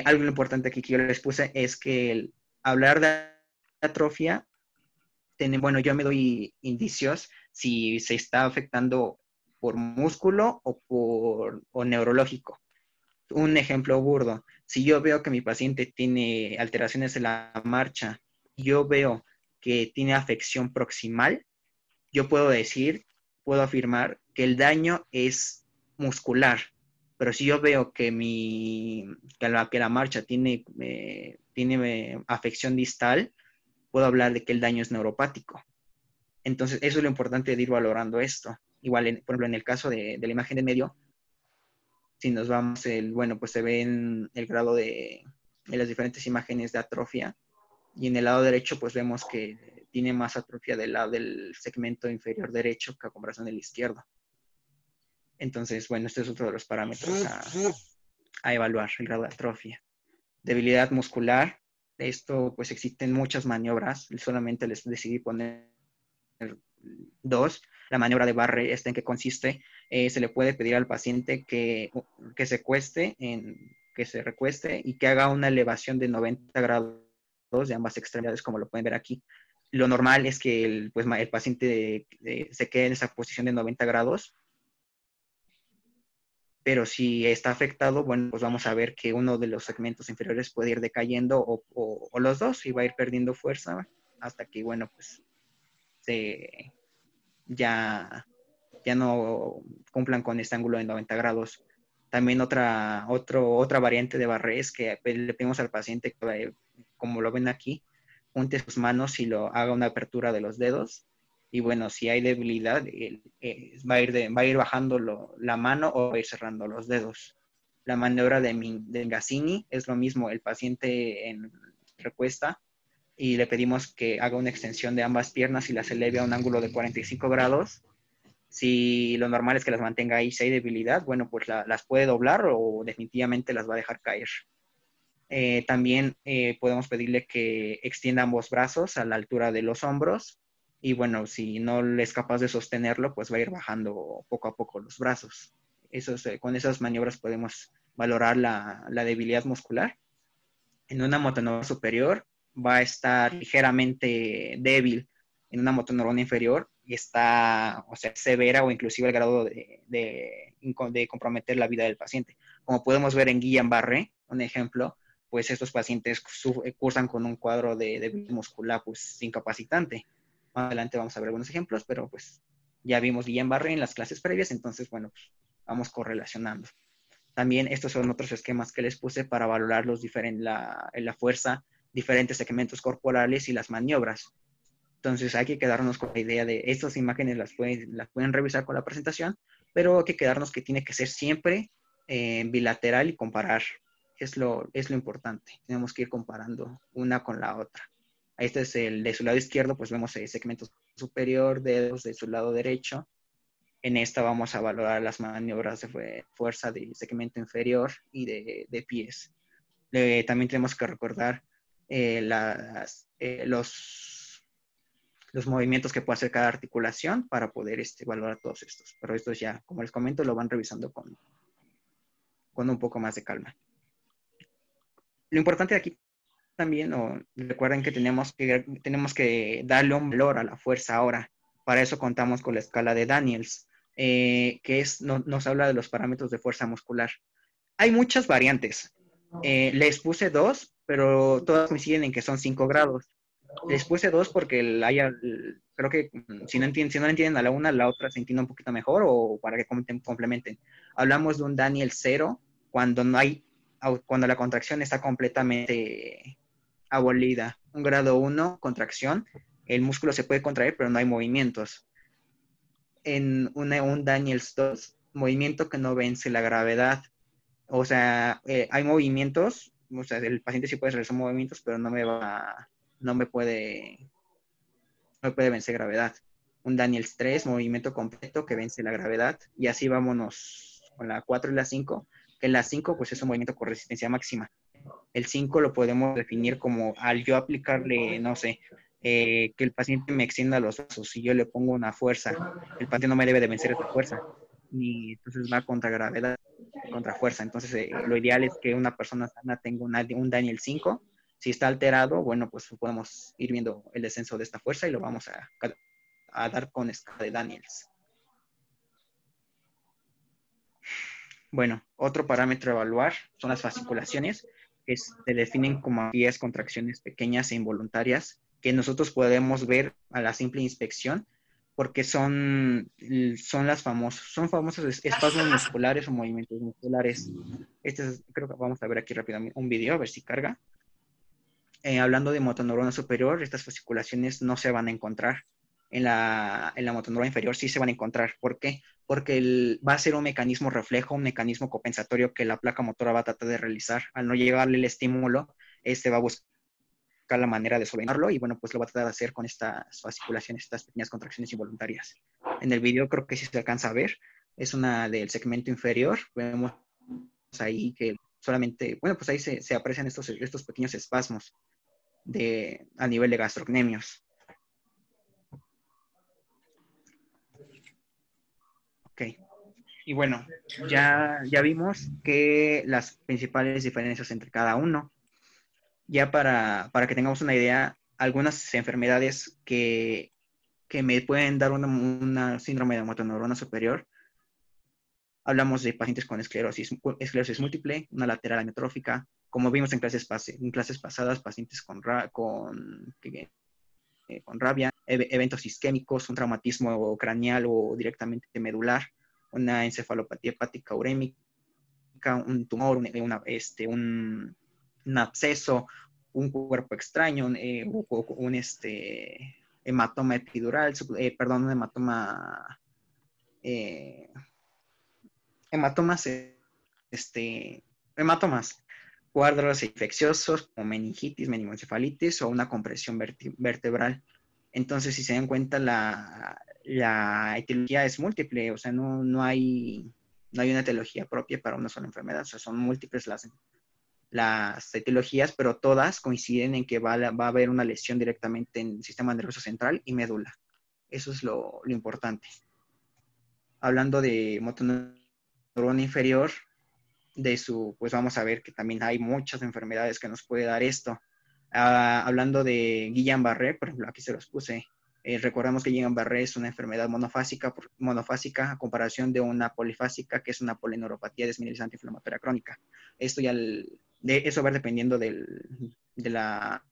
Algo importante que yo les puse es que hablar de atrofia, bueno, yo me doy indicios si se está afectando por músculo o neurológico. Un ejemplo burdo, si yo veo que mi paciente tiene alteraciones en la marcha, yo veo que tiene afección proximal, yo puedo afirmar que el daño es muscular. Pero si yo veo que la marcha tiene afección distal, puedo hablar de que el daño es neuropático. Entonces, eso es lo importante de ir valorando esto. Igual, por ejemplo, en el caso de la imagen de medio, si nos vamos, bueno, pues se ve en el grado de las diferentes imágenes de atrofia. Y en el lado derecho, pues vemos que tiene más atrofia del lado del segmento inferior derecho que a comparación del izquierdo. Entonces, bueno, este es otro de los parámetros a evaluar, el grado de atrofia. Debilidad muscular. Esto, pues existen muchas maniobras. Solamente les decidí poner dos. La maniobra de Barre, ¿en qué consiste? Se le puede pedir al paciente que se recueste y que haga una elevación de 90 grados de ambas extremidades, como lo pueden ver aquí. Lo normal es que el paciente se quede en esa posición de 90 grados, pero si está afectado, bueno, pues vamos a ver que uno de los segmentos inferiores puede ir decayendo o los dos, y va a ir perdiendo fuerza hasta que, bueno, pues ya no cumplan con este ángulo de 90 grados. También otra variante de Barré es que le pedimos al paciente que, como lo ven aquí, junte sus manos y haga una apertura de los dedos. Y bueno, si hay debilidad, va a ir bajando la mano o va a ir cerrando los dedos. La maniobra de Gazzini es lo mismo. El paciente recuesta y le pedimos que haga una extensión de ambas piernas y las eleve a un ángulo de 45 grados. Si lo normal es que las mantenga ahí, si hay debilidad, bueno, pues las puede doblar o definitivamente las va a dejar caer. También podemos pedirle que extienda ambos brazos a la altura de los hombros, y bueno, si no es capaz de sostenerlo, pues va a ir bajando poco a poco los brazos. Con esas maniobras podemos valorar la debilidad muscular. En una motoneurona superior va a estar ligeramente débil. En una motoneurona inferior está, o sea, severa o inclusive el grado de comprometer la vida del paciente. Como podemos ver en Guillain-Barré, un ejemplo, pues estos pacientes cursan con un cuadro de debilidad muscular pues incapacitante. Más adelante vamos a ver algunos ejemplos, pero pues ya vimos Guillain-Barré en las clases previas, entonces bueno, pues, vamos correlacionando. También estos son otros esquemas que les puse para valorar la fuerza, diferentes segmentos corporales y las maniobras. Entonces hay que quedarnos con la idea de estas imágenes las pueden revisar con la presentación, pero hay que quedarnos que tiene que ser siempre bilateral y comparar. Es lo importante. Tenemos que ir comparando una con la otra. Este es el de su lado izquierdo, pues vemos el segmento superior, dedos de su lado derecho. En esta vamos a valorar las maniobras de fuerza del segmento inferior y de pies. También tenemos que recordar los movimientos que puede hacer cada articulación para poder valorar todos estos. Pero estos ya, como les comento, lo van revisando con un poco más de calma. Lo importante aquí también, recuerden que tenemos que darle un valor a la fuerza ahora. Para eso contamos con la escala de Daniels, que nos habla de los parámetros de fuerza muscular. Hay muchas variantes. Les puse 2, pero todas coinciden en que son 5 grados. Les puse 2 porque creo que si no entienden a la una, la otra se entiende un poquito mejor, o para que complementen. Hablamos de un Daniel 0 cuando la contracción está completamente abolida. Un grado 1, contracción, el músculo se puede contraer, pero no hay movimientos. En un Daniels 2, movimiento que no vence la gravedad. O sea, hay movimientos, o sea, el paciente sí puede realizar movimientos, pero no me puede vencer gravedad. Un Daniels 3, movimiento completo que vence la gravedad. Y así vámonos con la 4 y la 5, que la 5 pues es un movimiento con resistencia máxima. El 5 lo podemos definir como al yo aplicarle, no sé, que el paciente me extienda los brazos. Si yo le pongo una fuerza, el paciente no me debe de vencer esa fuerza. Y entonces va contra gravedad, contra fuerza. Entonces, lo ideal es que una persona sana tenga un Daniel 5. Si está alterado, bueno, pues podemos ir viendo el descenso de esta fuerza y lo vamos a dar con escala de Daniels. Bueno, otro parámetro a evaluar son las fasciculaciones, que se definen como aquellas contracciones pequeñas e involuntarias que nosotros podemos ver a la simple inspección, porque son famosos espasmos musculares o movimientos musculares. Creo que vamos a ver aquí rápidamente un video, a ver si carga. Hablando de motoneurona superior, estas fasciculaciones no se van a encontrar. En la motoneurona inferior sí se van a encontrar. ¿Por qué? Porque va a ser un mecanismo reflejo, un mecanismo compensatorio que la placa motora va a tratar de realizar. Al no llegarle el estímulo, va a buscar la manera de solventarlo y bueno, pues lo va a tratar de hacer con estas fasciculaciones, estas pequeñas contracciones involuntarias. En el video creo que sí se alcanza a ver. Es una del segmento inferior. Vemos ahí que solamente, bueno, pues ahí se aprecian estos pequeños espasmos a nivel de gastrocnemios. Ok. Y bueno, ya vimos que las principales diferencias entre cada uno. Ya para que tengamos una idea, algunas enfermedades que me pueden dar una síndrome de motoneurona superior. Hablamos de pacientes con esclerosis múltiple, una lateral amiotrófica, como vimos en clases pasadas, pacientes con rabia, eventos isquémicos, un traumatismo craneal o directamente medular, una encefalopatía hepática urémica, un tumor, un absceso, un cuerpo extraño, un hematoma epidural, un hematoma, hematomas, cuadros infecciosos como meningitis, meningoencefalitis o una compresión vertebral. Entonces, si se dan cuenta, la etiología es múltiple, o sea, no hay una etiología propia para una sola enfermedad, o sea, son múltiples las etiologías, pero todas coinciden en que va a haber una lesión directamente en el sistema nervioso central y médula. Eso es lo importante. Hablando de motoneurona inferior, pues vamos a ver que también hay muchas enfermedades que nos puede dar esto. Hablando de Guillain-Barré, por ejemplo, aquí se los puse. Recordamos que Guillain-Barré es una enfermedad monofásica a comparación de una polifásica, que es una polineuropatía desmineralizante inflamatoria crónica. Eso va dependiendo de la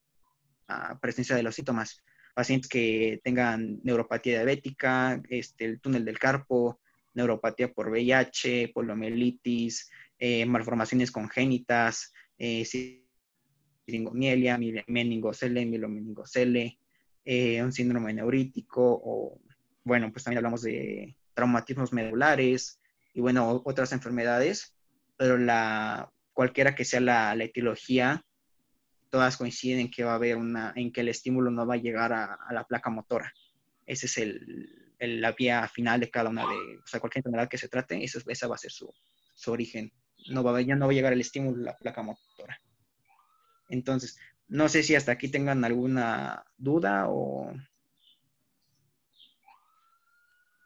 presencia de los síntomas. Pacientes que tengan neuropatía diabética, el túnel del carpo, neuropatía por VIH, poliomielitis, malformaciones congénitas, siringomielia, meningocele, mielomeningocele, un síndrome neurítico, o bueno, pues también hablamos de traumatismos medulares y bueno, otras enfermedades pero cualquiera que sea la etiología, todas coinciden en que va a haber en que el estímulo no va a llegar a la placa motora. Esa es la vía final de cada una o sea, cualquier enfermedad que se trate, esa va a ser su origen. Ya no va a llegar el estímulo a la placa motora. Entonces, no sé si hasta aquí tengan alguna duda o...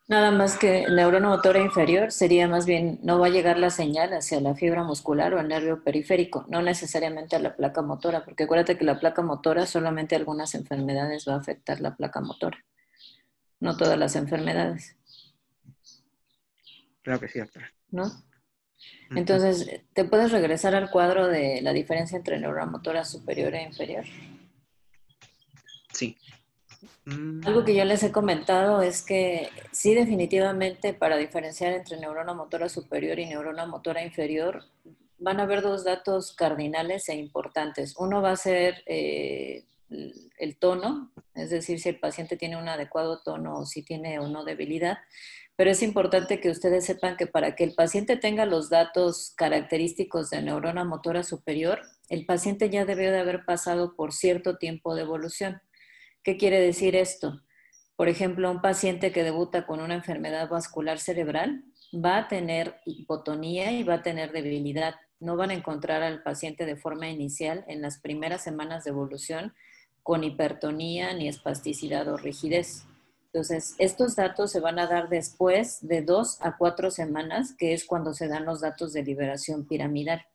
Nada más que neurona motora inferior sería más bien, no va a llegar la señal hacia la fibra muscular o el nervio periférico, no necesariamente a la placa motora, porque acuérdate que la placa motora solamente algunas enfermedades va a afectar la placa motora, no todas las enfermedades, Claro que sí, doctora. ¿no? Ujú. Entonces, ¿te puedes regresar al cuadro de la diferencia entre neurona motora superior e inferior? Sí. Algo que yo les he comentado es que sí, definitivamente para diferenciar entre neurona motora superior y neurona motora inferior, van a haber dos datos cardinales e importantes. Uno va a ser el tono, es decir, si el paciente tiene un adecuado tono o si tiene o no debilidad. Pero es importante que ustedes sepan que para que el paciente tenga los datos característicos de neurona motora superior, el paciente ya debió de haber pasado por cierto tiempo de evolución. ¿Qué quiere decir esto? Por ejemplo, un paciente que debuta con una enfermedad vascular cerebral va a tener hipotonía y va a tener debilidad. No van a encontrar al paciente de forma inicial en las primeras semanas de evolución con hipertonía ni espasticidad o rigidez. Entonces, estos datos se van a dar después de 2 a 4 semanas, que es cuando se dan los datos de liberación piramidal.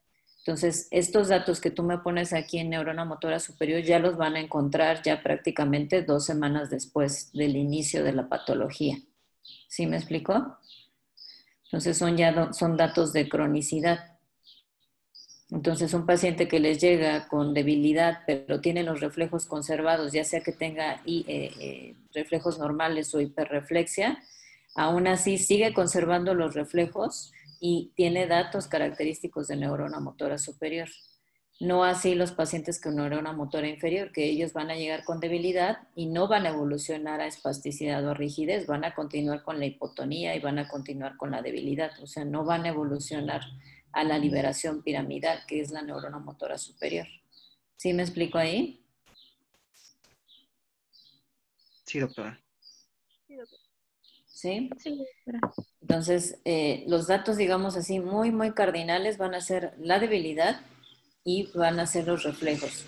Entonces, estos datos que tú me pones aquí en neurona motora superior ya los van a encontrar ya prácticamente 2 semanas después del inicio de la patología. ¿Sí me explicó? Entonces, son datos de cronicidad. Entonces, un paciente que les llega con debilidad, pero tiene los reflejos conservados, ya sea que tenga reflejos normales o hiperreflexia, aún así sigue conservando los reflejos y tiene datos característicos de neurona motora superior. No así los pacientes con neurona motora inferior, que ellos van a llegar con debilidad y no van a evolucionar a espasticidad o a rigidez, van a continuar con la hipotonía y van a continuar con la debilidad, o sea, no van a evolucionar a la liberación piramidal, que es la neurona motora superior. ¿Sí me explico ahí? Sí, doctora. ¿Sí? Sí, doctora. Entonces, los datos, digamos así, muy, muy cardinales van a ser la debilidad y van a ser los reflejos.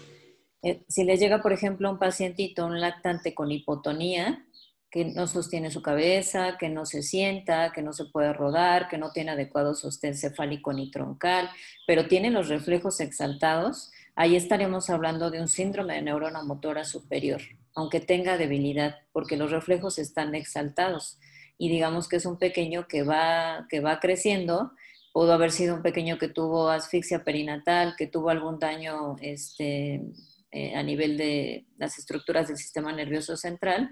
Si les llega, por ejemplo, un pacientito, un lactante con hipotonía, que no sostiene su cabeza, que no se sienta, que no se puede rodar, que no tiene adecuado sostén cefálico ni troncal, pero tiene los reflejos exaltados, ahí estaremos hablando de un síndrome de neurona motora superior, aunque tenga debilidad, porque los reflejos están exaltados. Y digamos que es un pequeño que va creciendo. Pudo haber sido un pequeño que tuvo asfixia perinatal, que tuvo algún daño a nivel de las estructuras del sistema nervioso central,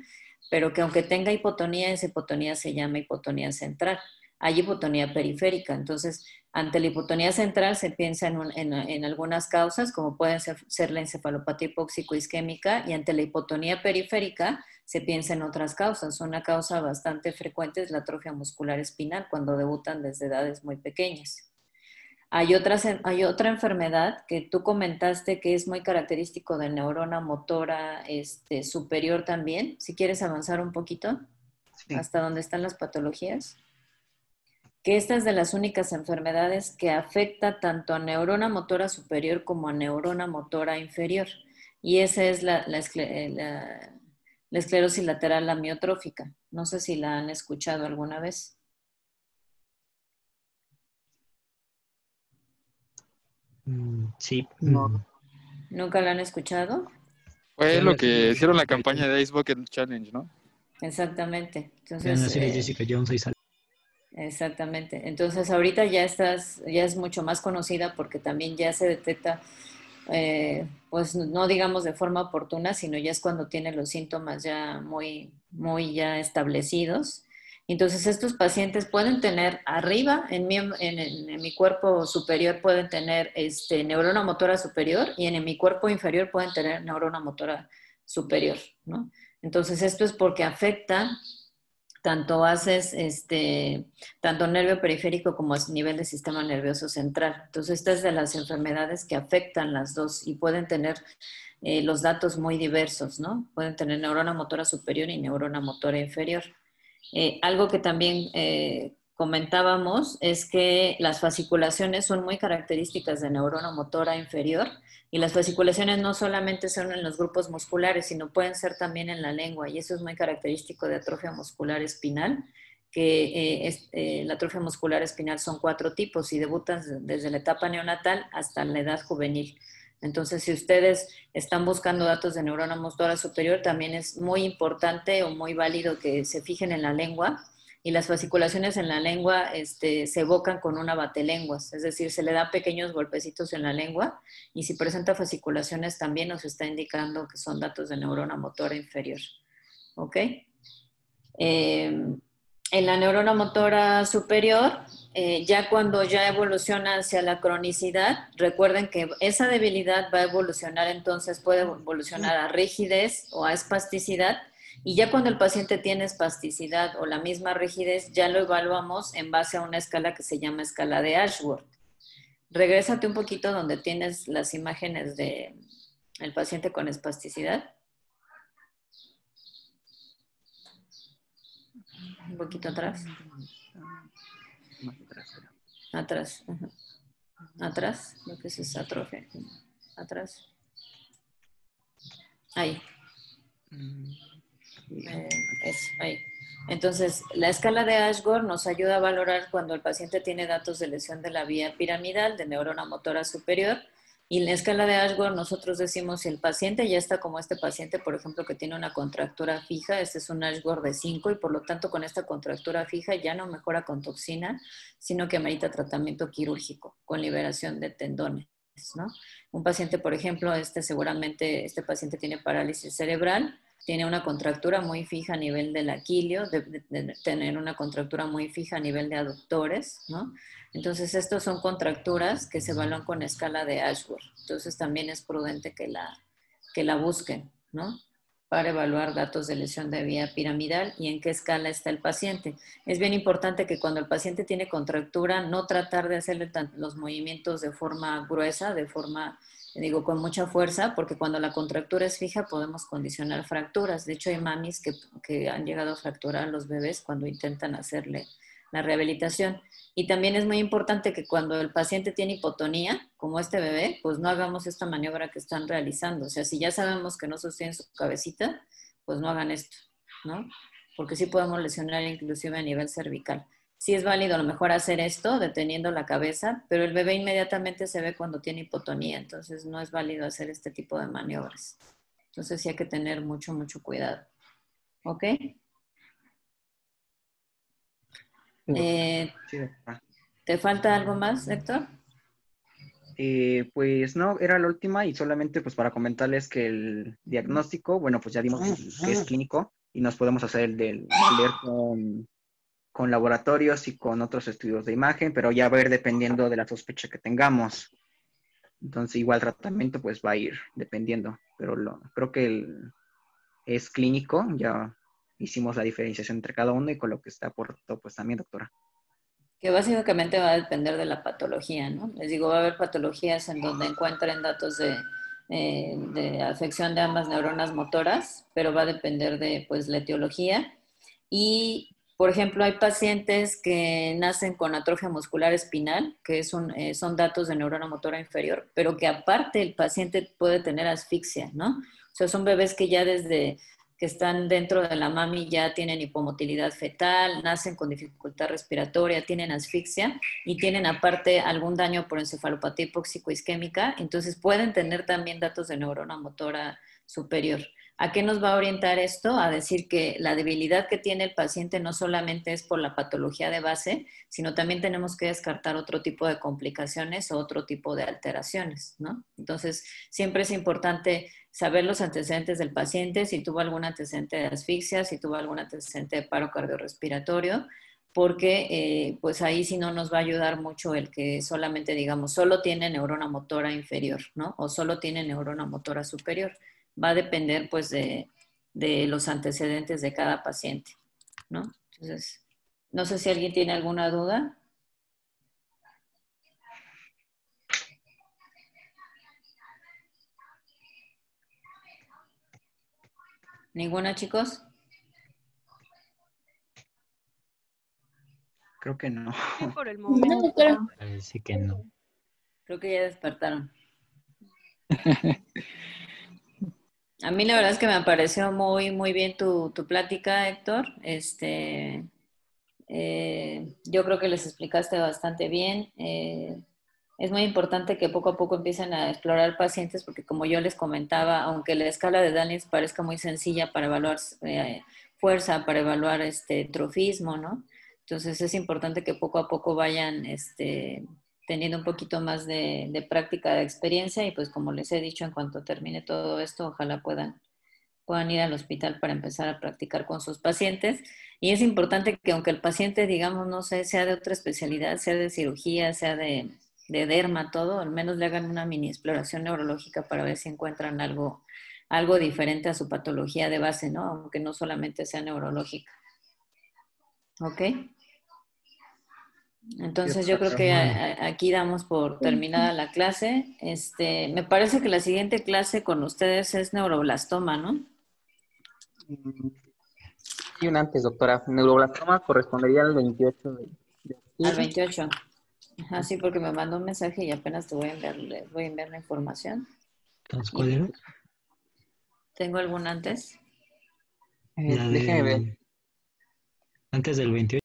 pero que aunque tenga hipotonía, esa hipotonía se llama hipotonía central. Hay hipotonía periférica, entonces ante la hipotonía central se piensa en algunas causas, como pueden ser la encefalopatía hipóxico-isquémica, y ante la hipotonía periférica se piensa en otras causas. Una causa bastante frecuente es la atrofia muscular espinal, cuando debutan desde edades muy pequeñas. Hay otra enfermedad que tú comentaste que es muy característico de neurona motora superior también. Si quieres avanzar un poquito Sí. hasta donde están las patologías. Que esta es de las únicas enfermedades que afecta tanto a neurona motora superior como a neurona motora inferior. Y esa es la esclerosis lateral amiotrófica. No sé si la han escuchado alguna vez. Sí. No. ¿Nunca la han escuchado? Fue Vean lo la serie que hicieron la Jessica campaña Jones. de Ice Bucket Challenge, ¿no? Exactamente. Vean la Entonces, serie Jessica Jones, ahí sale. exactamente. Entonces, ahorita ya es mucho más conocida porque también ya se detecta, pues no digamos de forma oportuna, sino ya es cuando tiene los síntomas ya muy, muy ya establecidos. Entonces, estos pacientes pueden tener arriba, en mi cuerpo superior pueden tener neurona motora superior y en mi cuerpo inferior pueden tener neurona motora superior, ¿no? Entonces, esto es porque afecta tanto haces, tanto nervio periférico como a nivel del sistema nervioso central. Entonces, esta es de las enfermedades que afectan las dos y pueden tener los datos muy diversos, ¿no? Pueden tener neurona motora superior y neurona motora inferior. Algo que también comentábamos es que las fasciculaciones son muy características de neurona motora inferior y las fasciculaciones no solamente son en los grupos musculares, sino pueden ser también en la lengua y eso es muy característico de atrofia muscular espinal, que la atrofia muscular espinal son 4 tipos y debutan desde la etapa neonatal hasta la edad juvenil. Entonces, si ustedes están buscando datos de neurona motora superior, también es muy importante o muy válido que se fijen en la lengua. Y las fasciculaciones en la lengua se evocan con una batelenguas, es decir, se le da pequeños golpecitos en la lengua y si presenta fasciculaciones también nos está indicando que son datos de neurona motora inferior. ¿Ok? En la neurona motora superior, ya cuando ya evoluciona hacia la cronicidad, recuerden que esa debilidad va a evolucionar, entonces puede evolucionar a rigidez o a espasticidad, y ya cuando el paciente tiene espasticidad o la misma rigidez, ya lo evaluamos en base a una escala que se llama escala de Ashworth. Regrésate un poquito donde tienes las imágenes del paciente con espasticidad. Un poquito atrás. Atrás. Uh-huh. Atrás, lo que es atrofia. Atrás. Ahí. Eso, ahí. Entonces, la escala de Ashworth nos ayuda a valorar cuando el paciente tiene datos de lesión de la vía piramidal, de neurona motora superior. Y en la escala de Ashworth nosotros decimos si el paciente ya está como este paciente, por ejemplo, que tiene una contractura fija, este es un Ashworth de 5 y por lo tanto con esta contractura fija ya no mejora con toxina, sino que amerita tratamiento quirúrgico con liberación de tendones, ¿no? Un paciente, por ejemplo, seguramente este paciente tiene parálisis cerebral, tiene una contractura muy fija a nivel del aquilio, de tener una contractura muy fija a nivel de aductores, ¿no? Entonces, estos son contracturas que se evalúan con escala de Ashworth. Entonces, también es prudente que la busquen, ¿no? Para evaluar datos de lesión de vía piramidal y en qué escala está el paciente. Es bien importante que cuando el paciente tiene contractura, no tratar de hacerle los movimientos de forma gruesa, de forma, con mucha fuerza, porque cuando la contractura es fija podemos condicionar fracturas. De hecho, hay mamis que han llegado a fracturar a los bebés cuando intentan hacerle la rehabilitación. Y también es muy importante que cuando el paciente tiene hipotonía, como este bebé, pues no hagamos esta maniobra que están realizando. O sea, si ya sabemos que no sostienen su cabecita, pues no hagan esto, ¿no? Porque sí podemos lesionar inclusive a nivel cervical. Sí es válido a lo mejor hacer esto deteniendo la cabeza, pero el bebé inmediatamente se ve cuando tiene hipotonía, entonces no es válido hacer este tipo de maniobras. Entonces sí hay que tener mucho, mucho cuidado. ¿Ok? Sí, doctora. ¿Te falta algo más, Héctor? Pues no, era la última y solamente pues para comentarles que el diagnóstico, bueno, pues ya dimos que es clínico y nos podemos hacer el del leer con laboratorios y con otros estudios de imagen, pero ya va a ir dependiendo de la sospecha que tengamos. Entonces igual tratamiento pues va a ir dependiendo, pero creo que es clínico, ya hicimos la diferenciación entre cada uno y con lo que está aportado pues también, doctora. Que básicamente va a depender de la patología, ¿no? Les digo, va a haber patologías en donde encuentren datos de afección de ambas neuronas motoras, pero va a depender de, pues, la etiología. Y, por ejemplo, hay pacientes que nacen con atrofia muscular espinal, que son datos de neurona motora inferior, pero que aparte el paciente puede tener asfixia, ¿no? O sea, son bebés que ya desde que están dentro de la mami ya tienen hipomotilidad fetal, nacen con dificultad respiratoria, tienen asfixia y tienen aparte algún daño por encefalopatía hipóxico-isquémica, entonces pueden tener también datos de neurona motora superior. ¿A qué nos va a orientar esto? A decir que la debilidad que tiene el paciente no solamente es por la patología de base, sino también tenemos que descartar otro tipo de complicaciones o otro tipo de alteraciones, ¿no? Entonces, siempre es importante saber los antecedentes del paciente, si tuvo algún antecedente de asfixia, si tuvo algún antecedente de paro cardiorrespiratorio, porque pues ahí sí no nos va a ayudar mucho el que solamente digamos, solo tiene neurona motora inferior, ¿no? O solo tiene neurona motora superior. Va a depender pues de los antecedentes de cada paciente. ¿no? Entonces, no sé si alguien tiene alguna duda. ¿Ninguna, chicos? Creo que no. Sí, por el No, momento. doctora. Parece que no. Creo que ya despertaron. A mí la verdad es que me pareció muy, muy bien tu plática, Héctor. Yo creo que les explicaste bastante bien. Es muy importante que poco a poco empiecen a explorar pacientes porque como yo les comentaba, aunque la escala de Daniels parezca muy sencilla para evaluar fuerza, para evaluar trofismo, ¿no? Entonces es importante que poco a poco vayan teniendo un poquito más de práctica, de experiencia y pues como les he dicho, en cuanto termine todo esto, ojalá puedan ir al hospital para empezar a practicar con sus pacientes. Y es importante que aunque el paciente, digamos, no sé, sea de otra especialidad, sea de cirugía, sea de derma, todo, al menos le hagan una mini exploración neurológica para ver si encuentran algo diferente a su patología de base, ¿no? Aunque no solamente sea neurológica. ¿Ok? Entonces yo creo que aquí damos por terminada la clase. Me parece que la siguiente clase con ustedes es neuroblastoma, ¿no? Y una antes, doctora. Neuroblastoma correspondería al 28 de Al octubre. 28. Ajá, sí, porque me mandó un mensaje y apenas te voy a enviar, les voy a enviar la información. Entonces, ¿cuál era? ¿Tengo algún antes? La Déjeme ver. del... Antes del 28.